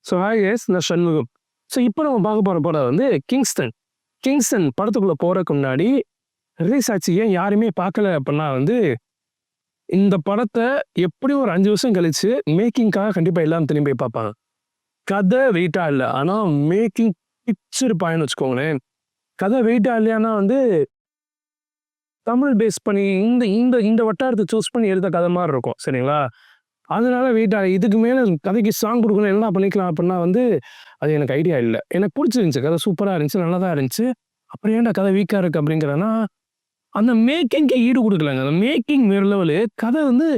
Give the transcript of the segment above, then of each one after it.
So hi guys, நான் Shanmugam. So இப்போ நம்ம பார்க்க போகிற படம் வந்து கிங்ஸ்டன். கிங்ஸ்டன் படத்துக்குள்ளே போகிறதுக்கு முன்னாடி ரிலீஸ் ஆச்சு, ஏன் யாருமே பார்க்கல அப்படின்னா வந்து, இந்த படத்தை எப்படியும் ஒரு 5 வருஷம் கழிச்சு மேக்கிங்காக கண்டிப்பாக எல்லாரும் திரும்பி போய் பார்ப்பாங்க. கதை வெயிட்டாக இல்லை, ஆனால் மேக்கிங் பிச்சிருப்பாங்கன்னு வச்சுக்கோங்களேன். கதை வெயிட்டாக இல்லையானா வந்து தமிழ் பேஸ் பண்ணி இந்த இந்த இந்த வட்டாரத்தை சூஸ் பண்ணி எடுத்த கதை மாதிரி இருக்கும், சரிங்களா? அதனால வெயிட்டாக இதுக்கு மேலே கதைக்கு சாங் கொடுக்கணும், என்ன பண்ணிக்கலாம் அப்படின்னா வந்து அது எனக்கு ஐடியா இல்லை. எனக்கு பிடிச்சிருந்துச்சு, கதை சூப்பராக இருந்துச்சு, நல்லா தான் இருந்துச்சு. அப்புறம் ஏன்டா கதை வீக்காக இருக்குது அப்படிங்கிறனா, அந்த மேக்கிங்க்கு ஈடு கொடுக்கலாங்க. அந்த மேக்கிங் வேறு லெவலு. கதை வந்து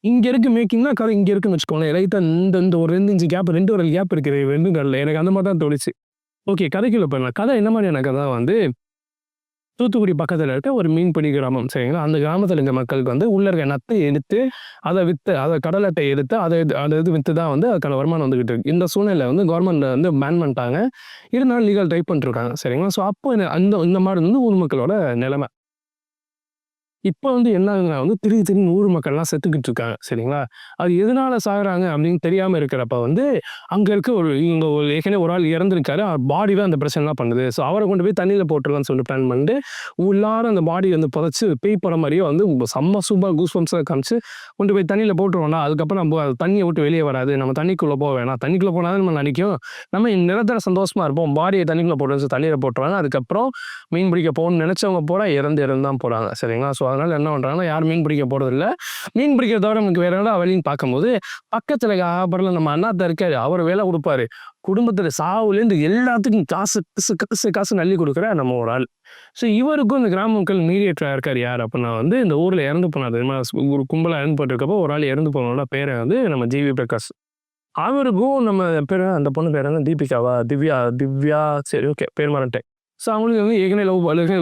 இங்கே இருக்கு மேக்கிங்னா, கதை இங்கே இருக்குன்னு வச்சுக்கோங்களேன். ரைட்டாக இந்த இந்த ஒரு 2 இன்ச்சு கேப், 2 வரல் கேப் இருக்குது 2 கடலில். எனக்கு அந்த மாதிரி தான் தோணுச்சு. ஓகே, கதைக்குள்ள போயிடலாம். கதை என்ன மாதிரியான கதை வந்து, தூத்துக்குடி பக்கத்தில் இருக்க ஒரு மீன்பிடி கிராமம், சரிங்களா? அந்த கிராமத்தில் இருக்க மக்களுக்கு வந்து உள்ள இருக்க நத்தை எடுத்து அதை விற்று, அதை கடல் அட்டை எடுத்து அதை விற்று தான் வந்து அதுக்கான வருமானம் வந்துகிட்டு இருக்கு. இந்த சூழ்நிலை வந்து கவர்மெண்ட் வந்து பேன் பண்ணிட்டாங்க. இருந்தாலும் லீகல் ட்ரை பண்ணிட்டுருக்காங்க, சரிங்களா? ஸோ அப்போ இந்த மாதிரி வந்து ஊர் மக்களோட நிலைமை. இப்போ வந்து என்னதுன்னா வந்து திடீர்னு ஊர் மக்கள்லாம் செத்துக்கிட்டு இருக்காங்க, சரிங்களா? அது எதனால சாகுறாங்க அப்படின்னு தெரியாமல் இருக்கிறப்ப வந்து அங்கே இருக்க இங்கே ஏற்கனவே ஒரு ஆள் இறந்துருக்காரு. பாடி தான் அந்த பிரச்சனைலாம் பண்ணுது. ஸோ அவரை கொண்டு போய் தண்ணியில் போட்டுருலான்னு சொல்லிட்டு பிளான் பண்ணிட்டு உள்ளார அந்த பாடி வந்து புதைச்சி பேய் படம் மாதிரியே வந்து செம்ம சூப்பர் கூஸ் பம்ப்ஸாக காமிச்சு கொண்டு போய் தண்ணியில் போட்டுருவோம்னா, அதுக்கப்புறம் நம்ம அது தண்ணியை விட்டு வெளியே வராது, நம்ம தண்ணிக்குள்ளே போக வேணாம், தண்ணிக்குள்ளே போனால் நம்ம நினைக்கும் நம்ம நிரந்தர சந்தோஷமாக இருப்போம், பாடியை தண்ணிக்குள்ளே போட்டு தண்ணியில் போட்டுருவாங்க. அதுக்கப்புறம் மீன் பிடிக்க போகணும்னு நினச்சவங்க போட இறந்து தான் போகிறாங்க, சரிங்களா? ஸோ அதனால் என்ன பண்ணுறாங்கன்னா, யாரும் மீன் பிடிக்க போகிறதில்ல. மீன் பிடிக்கிறத தவிர நமக்கு வேற ஏதாவது வழின்னு பார்க்கும்போது பக்கத்தில் ஆபரில் நம்ம அண்ணாத்த இருக்காரு, அவர் வேலை கொடுப்பாரு. குடும்பத்தில் சாவுலேருந்து எல்லாத்துக்கும் காசு காசு காசு காசு நள்ளி கொடுக்குற நம்ம ஒரு ஆள். ஸோ இவருக்கும் இந்த கிராம மக்கள் மீடியேட்டராக இருக்கார். யார் அப்படின்னா வந்து இந்த ஊரில் இறந்து போனார், ஒரு கும்பலாக இறந்து போட்டிருக்கப்போ ஒரு ஆள் இறந்து போனோட பேரை வந்து நம்ம ஜிவி பிரகாஷ். அவருக்கும் நம்ம பேர், அந்த பொண்ணு பேர் வந்து தீபிகாவா, திவ்யா, சரி ஓகே பேர் மாறட்டேன். ஸோ அவங்களுக்கு வந்து ஏற்கனவே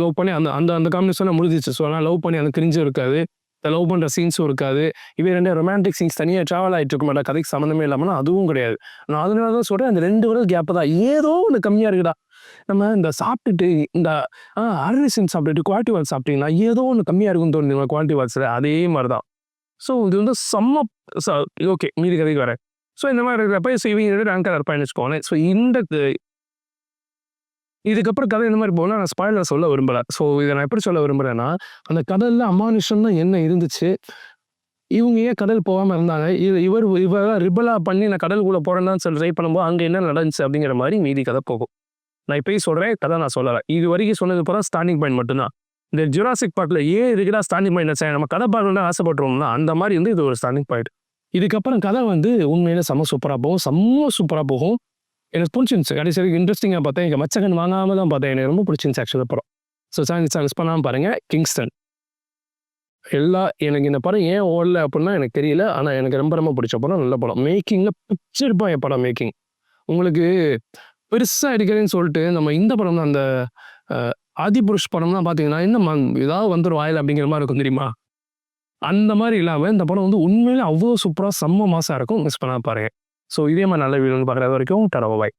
லவ் பண்ணி அந்த அந்த அந்த காம்பினேஷனாக முடிஞ்சிச்சு. ஸோ ஆனால் லவ் பண்ணி அந்த கிரிஞ்சும் இருக்காது, லவ் பண்ணுற சீன்ஸும் இருக்காது. இவ 2 ரொமான்டிக் சீன்ஸ் தனியாக ட்ராவல் ஆகிட்டு இருக்க மாட்டா, கதைக்கு சம்மந்தமே இல்லாமல் அதுவும் கிடையாது. நான் அதனால தான் சொல்கிறேன், அந்த 2 வருஷம் கேப்பு தான் ஏதோ ஒன்று கம்மியாக இருக்குடா. நம்ம இந்த சாப்பிட்டுட்டு இந்த அரிசின் சாப்பிட்டுட்டு குவாலிட்டி வாட்ச் சாப்பிட்டீங்கன்னா ஏதோ ஒன்று கம்மியாக இருக்குன்னு தோணுது குவாலிட்டி வாட்சில். அதே மாதிரி தான். ஸோ இது வந்து செம்ம ஓகே, மீதி கதைக்கு வரேன். ஸோ இந்த மாதிரி இருக்கிறப்ப இவங்க ரேங்கர் இருப்பான்னு வச்சுக்கோங்களேன். ஸோ இதுக்கப்புறம் கதை இந்த மாதிரி போனால் நான் ஸ்பாயிலர் சொல்ல விரும்பலை. ஸோ இதை நான் எப்படி சொல்ல விரும்புகிறேன்னா, அந்த கடலில் அமானுஷம் தான் என்ன இருந்துச்சு, இவங்க ஏன் கடல் போகாமல் இருந்தாங்க, இவர் ரிபலா பண்ணி நான் கடலுக்குள்ளே போகிறேன்னு சொல்லி ட்ரை பண்ணும்போது அங்கே என்ன நடந்துச்சு அப்படிங்கிற மாதிரி மீதி கதை போகும். நான் இப்போயும் சொல்கிறேன், கதை நான் சொல்லலை. இது வரைக்கும் சொன்னது போகிற ஸ்டார்டிங் பாயிண்ட் மட்டும்தான். இந்த ஜுராசிக் பார்க்கில் ஏன் இருக்குடா ஸ்டார்டிங் பாயிண்ட் வச்சேன், நம்ம கதை பார்க்கணும்னு ஆசைப்பட்டுருவோம்னா அந்த மாதிரி வந்து இது ஒரு ஸ்டார்டிங் பாயிண்ட். இதுக்கப்புறம் கதை வந்து உண்மையிலே செம்ம சூப்பராக போகும். எனக்கு பிடிச்சிருந்துச்சு. கடைசி இன்ட்ரெஸ்டிங்காக பார்த்தேன். எனக்கு மச்சகன் வாங்காமல் தான் பார்த்தேன். எனக்கு ரொம்ப பிடிச்சிருந்துச்சு ஆக்சுவலாக படம். ஸோ சான்ஸ் மிஸ் பண்ணாமல் பாருங்கள், கிங்ஸ்டன். எனக்கு இந்த படம் ஏன் ஓடல அப்படின்னா எனக்கு தெரியல. ஆனால் எனக்கு ரொம்ப பிடிச்ச படம், நல்ல படம். மேக்கிங்கில் பிடிச்சிருப்பான் என் படம் மேக்கிங். உங்களுக்கு பெருசாக எடுக்கிறேன்னு சொல்லிட்டு நம்ம இந்த படம் தான், அந்த ஆதிபுருஷ் படம்லாம் பார்த்தீங்கன்னா இன்னும் ஏதாவது வந்துடும் வாயில் அப்படிங்கிற மாதிரி இருக்கும் தெரியுமா? அந்த மாதிரி இல்லாமல் இந்த படம் வந்து உண்மையிலே அவ்வளோ சூப்பராக செம்ம மாசாக இருக்கும். மிஸ் பண்ணாமல் பாருங்கள். ஸோ இதே மாதிரி நல்ல வீடியோன்னு பார்க்குறது வரைக்கும் டரோ பாய்.